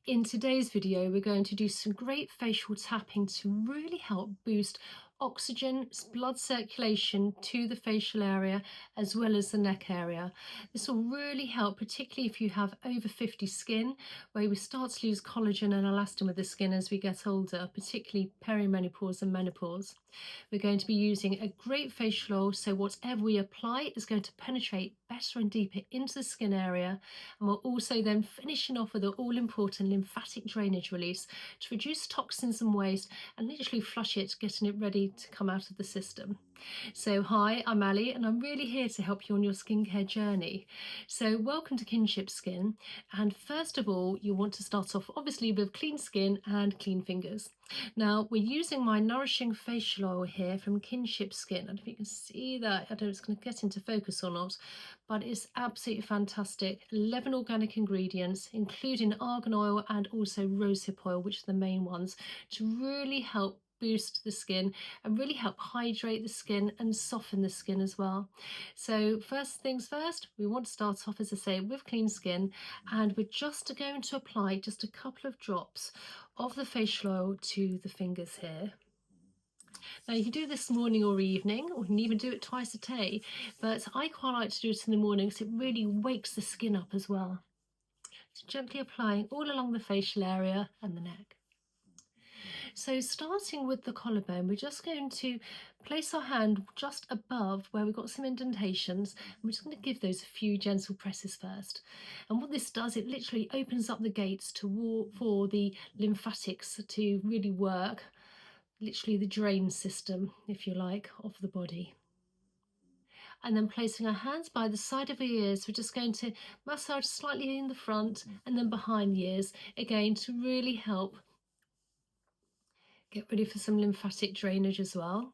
In today's video, we're going to do some great facial tapping to really help boost oxygen, blood circulation to the facial area as well as the neck area. This will really help, particularly if you have over 50 skin, where we start to lose collagen and elastin with the skin as we get older, particularly perimenopause and menopause. We're going to be using a great facial oil, so whatever we apply is going to penetrate better and deeper into the skin area, and we're also then finishing off with an all-important lymphatic drainage release to reduce toxins and waste and literally flush it, getting it ready to come out of the system. So hi, I'm Ali and I'm really here to help you on your skincare journey. So welcome to Kinship Skin, and first of all you want to start off obviously with clean skin and clean fingers. Now we're using my nourishing facial oil here from Kinship Skin. I don't know if you can see that, I don't know if it's going to get into focus or not, but it's absolutely fantastic. 11 organic ingredients including argan oil and also rosehip oil, which are the main ones, to really help boost the skin and really help hydrate the skin and soften the skin as well. So first things first, we want to start off, as I say, with clean skin, and we're just going to apply just a couple of drops of the facial oil to the fingers here. Now you can do this morning or evening, or you can even do it twice a day, but I quite like to do it in the morning because it really wakes the skin up as well. So gently applying all along the facial area and the neck. So starting with the collarbone, we're just going to place our hand just above where we've got some indentations, and we're just going to give those a few gentle presses first. And what this does, it literally opens up the gates for the lymphatics to really work, literally the drain system, if you like, of the body. And then placing our hands by the side of the ears, we're just going to massage slightly in the front and then behind the ears, again to really help get ready for some lymphatic drainage as well.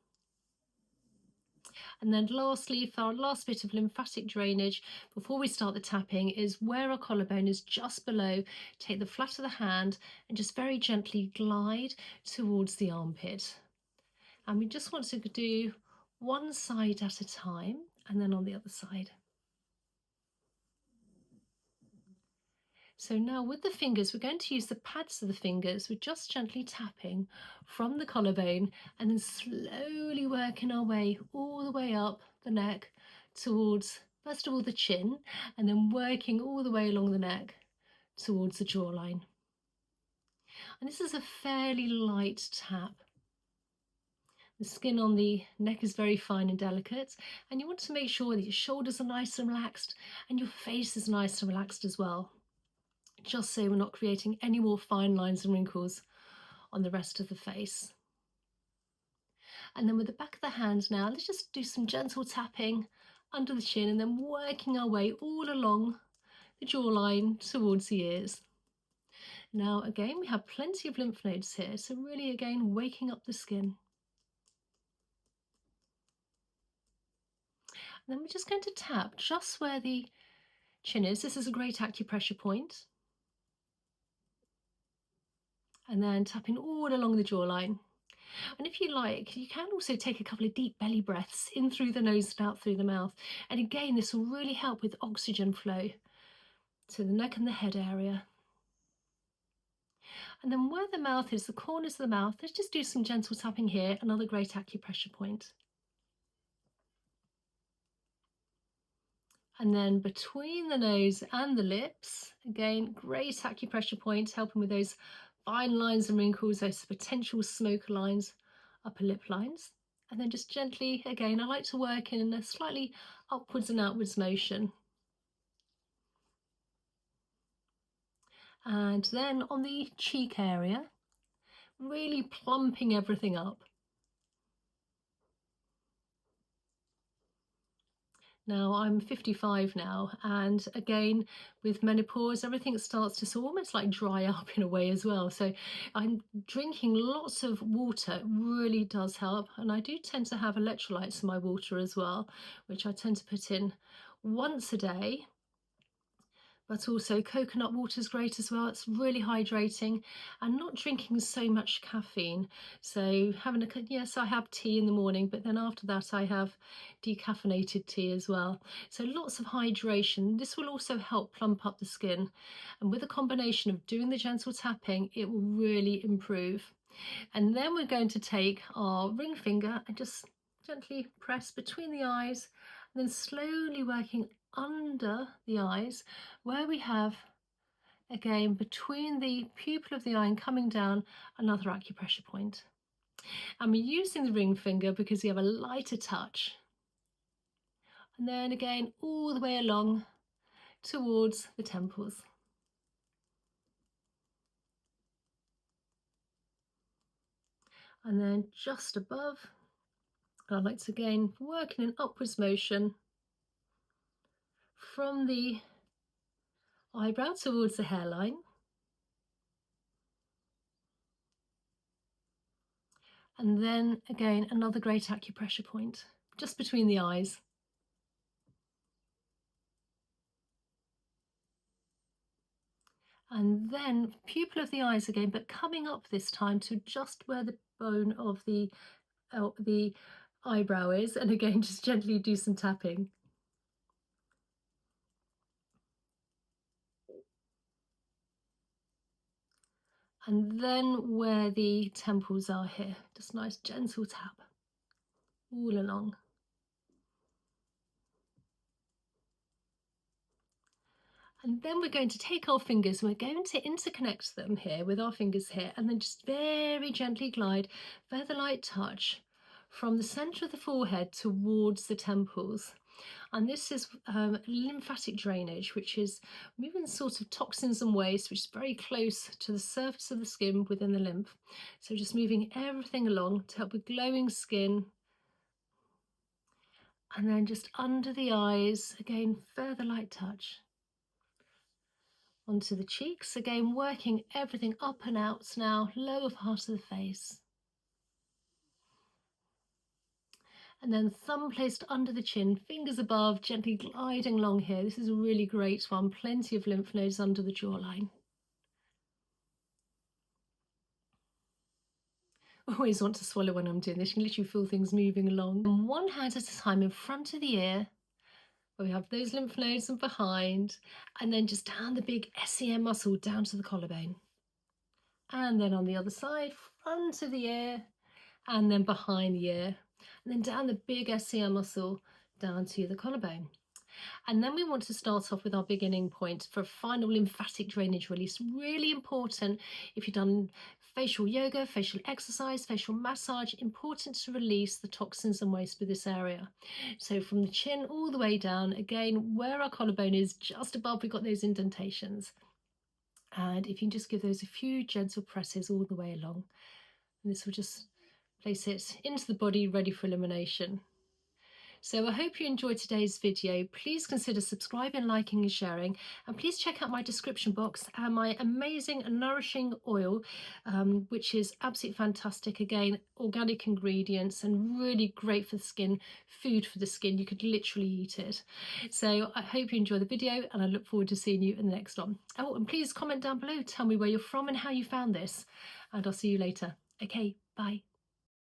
And then lastly, for our last bit of lymphatic drainage before we start the tapping, is where our collarbone is just below. Take the flat of the hand and just very gently glide towards the armpit. And we just want to do one side at a time and then on the other side. So now with the fingers, we're going to use the pads of the fingers. We're just gently tapping from the collarbone and then slowly working our way all the way up the neck towards, first of all, the chin, and then working all the way along the neck towards the jawline. And this is a fairly light tap. The skin on the neck is very fine and delicate, and you want to make sure that your shoulders are nice and relaxed and your face is nice and relaxed as well, just so we're not creating any more fine lines and wrinkles on the rest of the face. And then with the back of the hand now, let's just do some gentle tapping under the chin and then working our way all along the jawline towards the ears. Now again, we have plenty of lymph nodes here, so really again waking up the skin. And then we're just going to tap just where the chin is. This is a great acupressure point. And then tapping all along the jawline. And if you like, you can also take a couple of deep belly breaths in through the nose and out through the mouth. And again, this will really help with oxygen flow to the neck and the head area. And then where the mouth is, the corners of the mouth, let's just do some gentle tapping here, another great acupressure point. And then between the nose and the lips, again, great acupressure points, helping with those fine lines and wrinkles, those potential smoke lines, upper lip lines. And then just gently, again, I like to work in a slightly upwards and outwards motion. And then on the cheek area, really plumping everything up. Now I'm 55 now, and again with menopause everything starts to almost like dry up in a way as well, so I'm drinking lots of water. It really does help, and I do tend to have electrolytes in my water as well, which I tend to put in once a day, But also coconut water is great as well. It's really hydrating, and not drinking so much caffeine. So having a, yes, I have tea in the morning, but then after that I have decaffeinated tea as well. So lots of hydration. This will also help plump up the skin. And with a combination of doing the gentle tapping, it will really improve. And then we're going to take our ring finger and just gently press between the eyes, and then slowly working under the eyes where we have, again, between the pupil of the eye and coming down, another acupressure point. And we're using the ring finger because we have a lighter touch. And then again, all the way along towards the temples. And then just above, I like to again work in an upwards motion from the eyebrow towards the hairline. And then again, another great acupressure point just between the eyes. And then pupil of the eyes again, but coming up this time to just where the bone of the eyebrow is. And again, just gently do some tapping. And then where the temples are here, just nice gentle tap all along. And then we're going to take our fingers and we're going to interconnect them here with our fingers here, and then just very gently glide, feather-light touch from the center of the forehead towards the temples. And this is lymphatic drainage, which is moving sort of toxins and waste, which is very close to the surface of the skin within the lymph. So just moving everything along to help with glowing skin. And then just under the eyes, again, further light touch. Onto the cheeks, again, working everything up and out now, lower part of the face. And then thumb placed under the chin, fingers above, gently gliding along here. This is a really great one. Plenty of lymph nodes under the jawline. I always want to swallow when I'm doing this. You can literally feel things moving along. And one hand at a time in front of the ear, where we have those lymph nodes and behind, and then just down the big SEM muscle down to the collarbone. And then on the other side, front of the ear, and then behind the ear, and then down the big SCM muscle down to the collarbone. And then we want to start off with our beginning point for final lymphatic drainage release. Really important if you've done facial yoga, facial exercise, facial massage, important to release the toxins and waste with this area. So from the chin all the way down, again, where our collarbone is, just above, we've got those indentations. And if you can just give those a few gentle presses all the way along, and this will just place it into the body, ready for elimination. So I hope you enjoyed today's video. Please consider subscribing, liking and sharing, and please check out my description box and my amazing and nourishing oil, which is absolutely fantastic. Again, organic ingredients and really great for the skin, food for the skin. You could literally eat it. So I hope you enjoy the video, and I look forward to seeing you in the next one. Oh, and please comment down below, tell me where you're from and how you found this, and I'll see you later. Okay, bye.